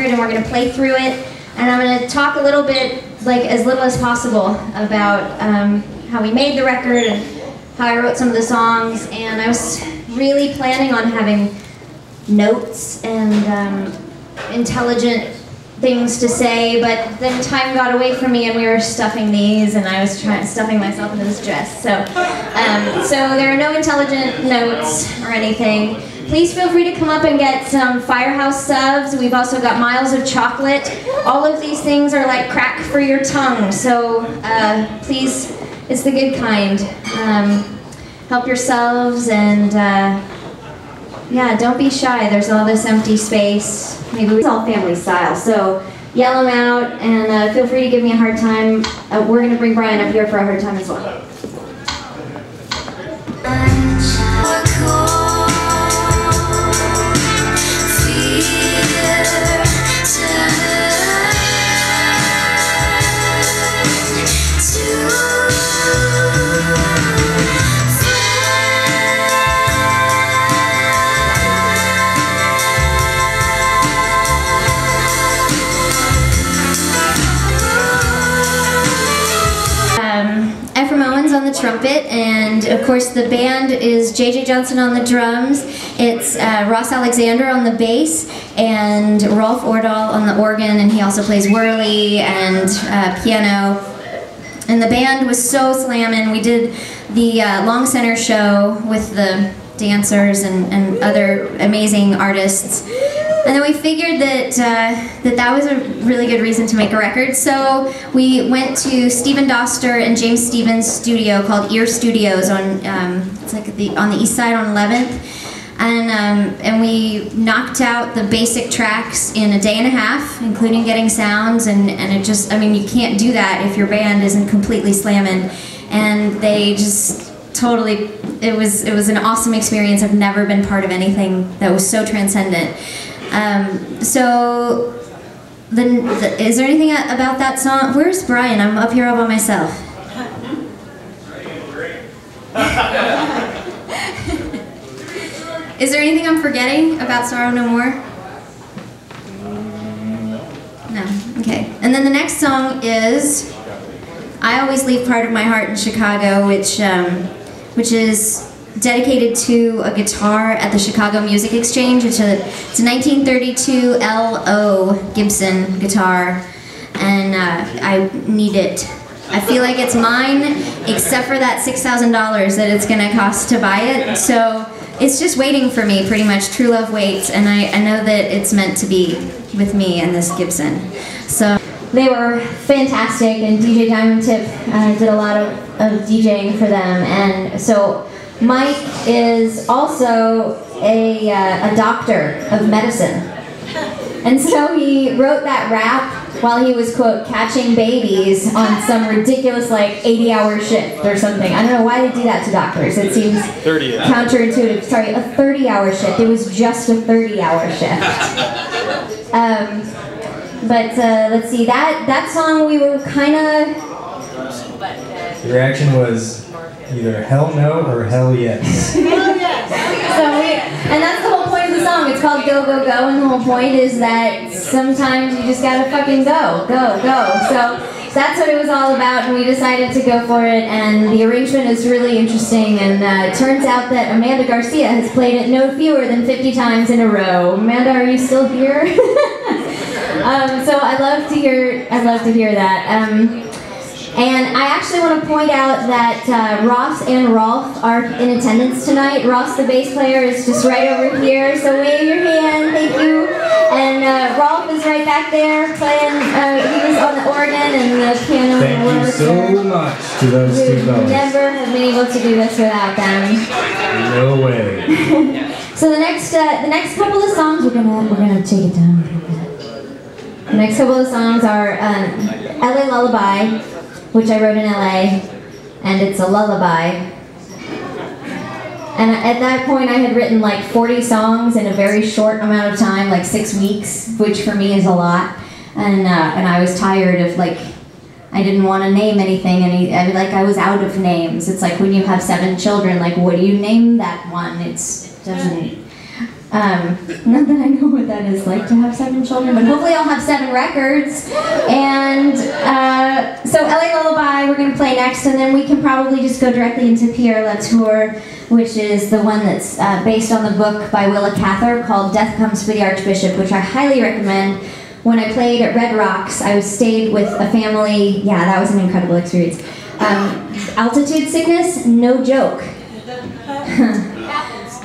record, and we're going to play through it. And I'm going to talk a little bit, like as little as possible, about how we made the record and how I wrote some of the songs. And I was really planning on having notes and intelligent things to say, but then time got away from me and we were stuffing these, and I was stuffing myself into this dress. So there are no intelligent notes or anything. Please feel free to come up and get some Firehouse subs. We've also got miles of chocolate. All of these things are like crack for your tongue, so please, it's the good kind. Help yourselves, and yeah, don't be shy. There's all this empty space. Maybe it's all family style, so yell them out, and feel free to give me a hard time. We're going to bring Brian up here for a hard time as well. On the trumpet, and of course the band is J.J. Johnson on the drums. It's Ross Alexander on the bass, and Rolf Ordahl on the organ, and he also plays whirly and piano. And the band was so slammin'. We did the Long Center show with the dancers and other amazing artists. And then we figured that that was a really good reason to make a record. So we went to Stephen Doster and James Stevens' studio called Ear Studios on it's like on the east side on 11th, and we knocked out the basic tracks in a day and a half, including getting sounds, and it just, I mean, you can't do that if your band isn't completely slamming. And they just totally, it was an awesome experience. I've never been part of anything that was so transcendent. So, is there anything about that song? Where's Brian? I'm up here all by myself. Is there anything I'm forgetting about Sorrow No More? No, okay. And then the next song is I Always Leave Part of My Heart in Chicago, which is dedicated to a guitar at the Chicago Music Exchange. It's a 1932 LO Gibson guitar, and I need it. I feel like it's mine, except for that $6,000 that it's gonna cost to buy it. So it's just waiting for me, pretty much. True love waits, and I know that it's meant to be with me and this Gibson. So they were fantastic, and DJ Diamond Tip did a lot of DJing for them, and so Mike is also a doctor of medicine. And so he wrote that rap while he was, quote, catching babies on some ridiculous, like, 80-hour shift or something. I don't know why they do that to doctors. It seems counterintuitive. Sorry, a 30-hour shift. It was just a 30-hour shift. But let's see, that song we were kind of... The reaction was either hell no or hell yes. Hell yes! And that's the whole point of the song. It's called Go, Go, Go, and the whole point is that sometimes you just gotta fucking go, go, go. So that's what it was all about, and we decided to go for it, and the arrangement is really interesting, and it turns out that Amanda Garcia has played it no fewer than 50 times in a row. Amanda, are you still here? So I'd love to hear that. And I actually want to point out that Ross and Rolf are in attendance tonight. Ross, the bass player, is just right over here, so wave your hand, thank you. And Rolf is right back there playing, he was on the organ and the piano. Thank you so much to those two fellas. Never have been able to do this without them. No way. So the next couple of songs, we're gonna take it down a little bit. The next couple of songs are LA Lullaby, which I wrote in LA, and it's a lullaby. And at that point I had written like 40 songs in a very short amount of time, like 6 weeks, which for me is a lot. And I was tired of, like, I didn't want to name anything, and I was out of names. It's like when you have 7 children, like, what do you name that one? It doesn't. Not that I know what that is like to have 7 children, but hopefully I'll have 7 records. And so LA Lullaby we're going to play next, and then we can probably just go directly into Pierre Latour, which is the one that's based on the book by Willa Cather called Death Comes for the Archbishop, which I highly recommend. When I played at Red Rocks, I stayed with a family. Yeah, that was an incredible experience. Altitude sickness, no joke.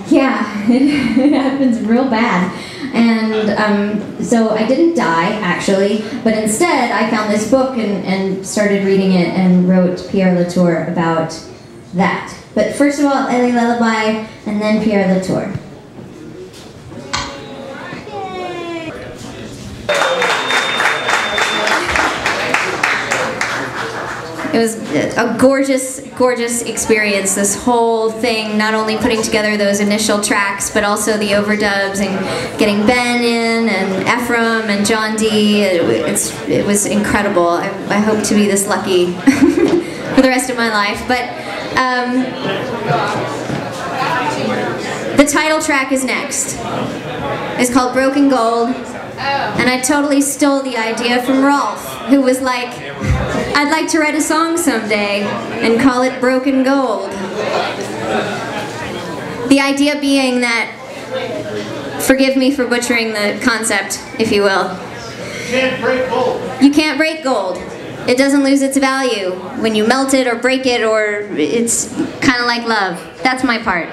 Yeah, it happens real bad. And so I didn't die, actually, but instead I found this book and started reading it and wrote Pierre Latour about that. But first of all, LA Lullaby, and then Pierre Latour. It was a gorgeous, gorgeous experience, this whole thing, not only putting together those initial tracks, but also the overdubs and getting Ben in and Ephraim and John D. It was incredible. I hope to be this lucky for the rest of my life. But the title track is next. It's called Broken Gold. And I totally stole the idea from Rolf, who was like, I'd like to write a song someday and call it Broken Gold. The idea being that, forgive me for butchering the concept, if you will. You can't break gold. You can't break gold. It doesn't lose its value when you melt it or break it, or it's kind of like love. That's my part.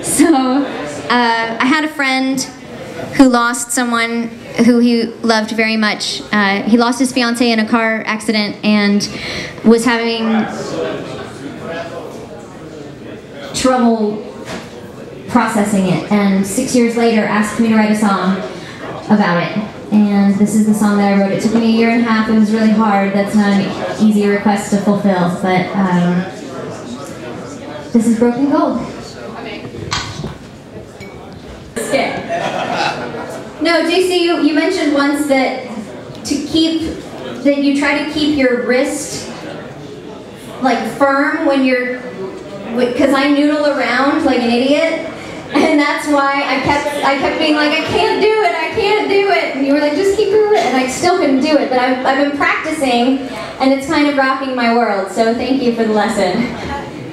So, I had a friend who lost someone who he loved very much. He lost his fiancée in a car accident and was having trouble processing it, and 6 years later asked me to write a song about it. And this is the song that I wrote. It took me 1.5 years. It was really hard. That's not an easy request to fulfill, but this is Broken Gold. No, JC, you mentioned once that you try to keep your wrist like firm when you're, because I noodle around like an idiot, and that's why I kept being like, I can't do it, and you were like, just keep your wrist, and I still couldn't do it, but I've been practicing, and it's kind of rocking my world, so thank you for the lesson,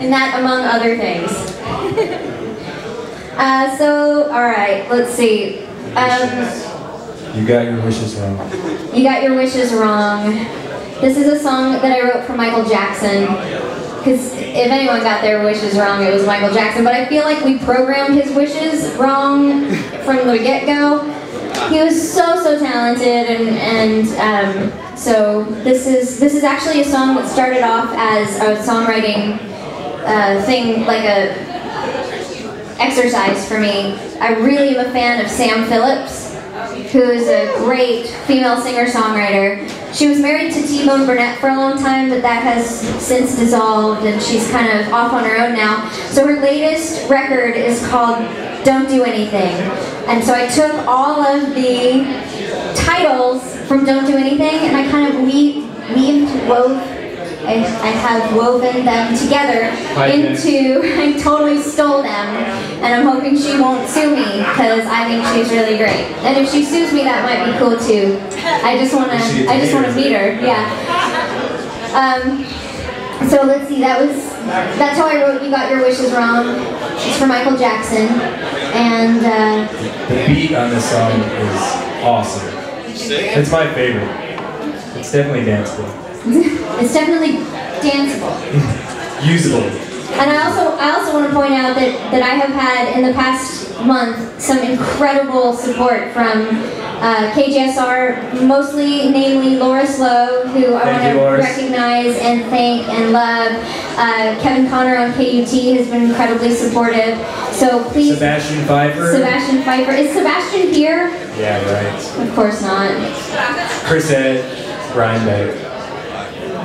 and that among other things. Alright, let's see. You got your wishes wrong. You got your wishes wrong. This is a song that I wrote for Michael Jackson. Because if anyone got their wishes wrong, it was Michael Jackson. But I feel like we programmed his wishes wrong from the get-go. He was so talented, and so this is actually a song that started off as a songwriting thing, like a exercise for me. I really am a fan of Sam Phillips, who is a great female singer-songwriter. She was married to T-Bone Burnett for a long time, but that has since dissolved, and she's kind of off on her own now. So her latest record is called Don't Do Anything. And so I took all of the titles from Don't Do Anything, and I kind of I have woven them together into, I totally stole them, and I'm hoping she won't sue me, because I think she's really great. And if she sues me, that might be cool too. I just want to meet her, yeah. So let's see, that's how I wrote You Got Your Wishes Wrong. It's for Michael Jackson, and the beat on this song is awesome. It's my favorite. It's definitely danceable. It's definitely danceable. Usable. And I also want to point out that I have had in the past month some incredible support from KGSR, namely Laura Slow, who I want to recognize and thank and love. Kevin Connor on KUT has been incredibly supportive. So please. Sebastian Pfeiffer. Is Sebastian here? Yeah, right. Of course not. Chris Ed, Brian Beck.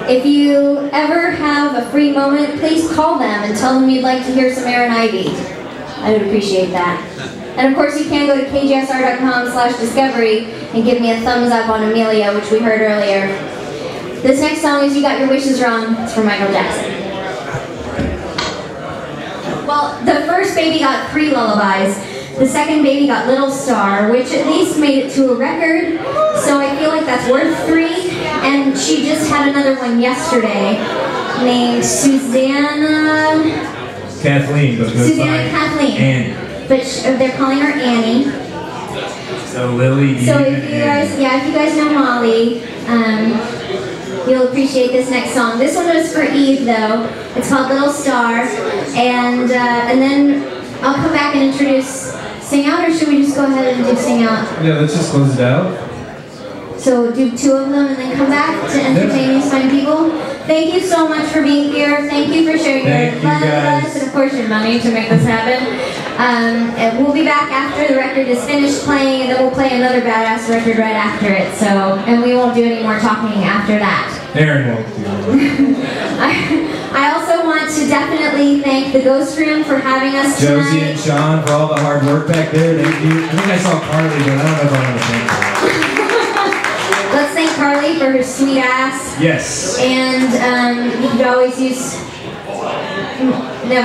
If you ever have a free moment, please call them and tell them you'd like to hear some Erin Ivey. I would appreciate that. And of course you can go to kgsr.com/discovery and give me a thumbs up on Amelia, which we heard earlier. This next song is You Got Your Wishes Wrong. It's from Michael Jackson. Well, the first baby got 3 lullabies. The second baby got Little Star, which at least made it to a record. So I feel like that's worth 3. And she just had another one yesterday named Susanna Kathleen, but goes Susanna by Kathleen. Annie. But they're calling her Annie. So Lily, So Eve, if you guys, if you guys know Molly, you'll appreciate this next song. This one was for Eve though. It's called Little Star, and then I'll come back and introduce Sing Out, or should we just go ahead and do Sing Out? Yeah, let's just close it out. So do 2 of them and then come back to entertain these fine people. Thank you so much for being here. Thank you for sharing your love with us, and of course your money to make this happen. And we'll be back after the record is finished playing, and then we'll play another badass record right after it. So, and we won't do any more talking after that. Erin won't do I also want to definitely thank the Ghost Room for having us tonight. Josie and Sean for all the hard work back there. Thank you. I think I saw Carly, but I don't know if I want to thank her. Let's thank Carly for her sweet ass. Yes. And you could always use... No,